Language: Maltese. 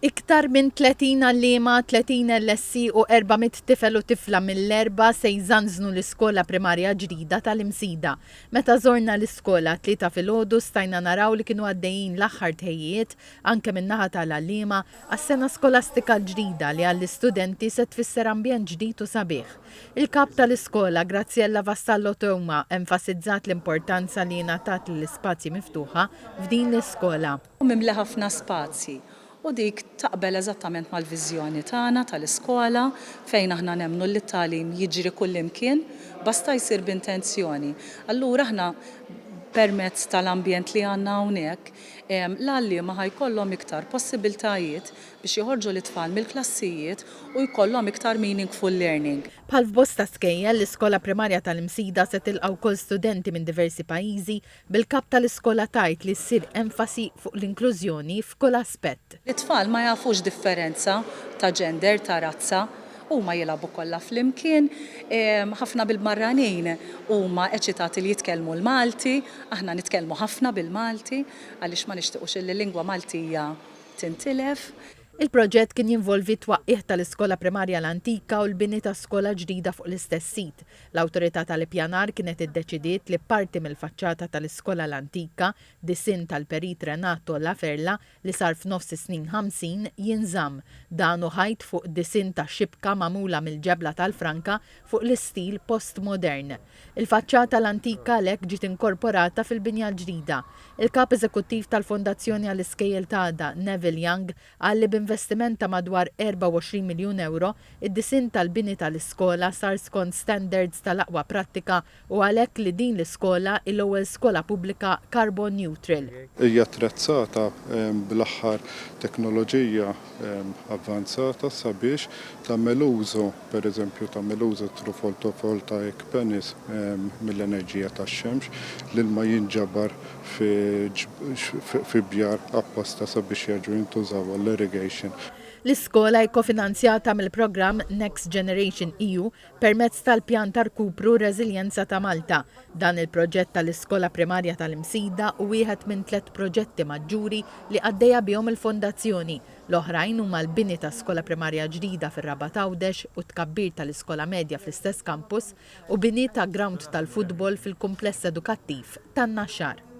Iktar minn 30 allima, 30 LSI u 400 tifel u tifla mill-erba se jżanżnu l-iskola primarja ġdida tal-Imsida. Meta żorna l-iskola 3 filgħodu stajna naraw li kienu għaddejjin l-aħħar tħejjiet anke min-naħa tal-allima għas-sena skolastika ġdida li għall-istudenti se tfisser ambjent ġdid u sabiħ. Il-kap tal-iskola Graziella Vassallo Toma enfasizzat l-importanza li ngħatat l-ispazji miftuħa f'din l-iskola. Mimli ħafna spazji. U dik taqbel eżattament mal-viżjoni tagħna tal-iskola fejn aħna nemmnu li t-tagħlim jiġri kullimkien basta jsir b'intenzjoni. Allura aħna permezz tal-ambjent li għandna hawnhekk l-għalliema ħajkollhom iktar possibiltajiet biex joħorġu l-itfal mill-klassijiet u jkollhom iktar meaningful learning. Bħal f'bosta skejjel l-iskola primarja tal-Imsida se tilqa' wkoll studenti minn diversi pajjiżi bil-kap tal-iskola tajt li ssir enfasi fuq l-inklużjoni f'kull aspett. L-itfal ma jafux differenza ta' gender, ta' razza, huma jilagħbu kollha flimkien, ħafna bil-Marranin huma eċitati li jitkellmu l-Malti, aħna nitkellmu ħafna bil-Malti għaliex ma nixtiequx li l-lingwa Maltija tintilef. Il-proġett kien jinvolvi twaqqih tal-iskola primarja l-antika u l-bini ta' skola ġdida fuq l-istess sit. L-awtorità tal-ippjanar kienet iddeċidiet li parti mill-faċċata tal-iskola l-antika, disin tal-perit Renato Laferla li sar f'nofs is-snin 50 jinżamm. Dan ħajt fuq disin ta' xibka magħmula mill-ġebla tal-Franka fuq l-istil postmodern. Il-faċċata l-antika għalhekk ġiet inkorporata fil-binja l-ġdida. Il-kap eżekuttiv tal-Fondazzjoni għall-Iskejjel Tagħda Neville Young għalli b'investiment ta' madwar 24 miljun euro, id-disin tal-bini tal-iskola sar skont standards tal-aqwa prattika u għalhekk li din l-iskola l-ewwel skola pubblika carbon neutral. Hija attrezzata bl-aħħar teknoloġija avvanzata sabiex tagħmel użu, pereżempju tagħmel użu through photovoltaic panels mill-enerġija tax-xemx li ma jinġabar fi bjar apposta sabiex jerġgħu jintużaw għall-irrigation. L-iskola jkofinanzjata mill-programm Next Generation EU permezz tal-pjan ta' rkupru reżiljenza ta' Malta. Dan il-proġett tal-iskola primarja tal-Imsida u wieħed minn 3 proġetti maġġuri li għaddejja bihom il-fondazzjoni. L-oħrajn huma l-bini ta' skola primarja ġdida fir-Raba Tawdex u tkabbir tal-iskola medja fl-istess kampus u bini ta' ground tal-futbol fil-kumpless edukattiv tan-Naxxar.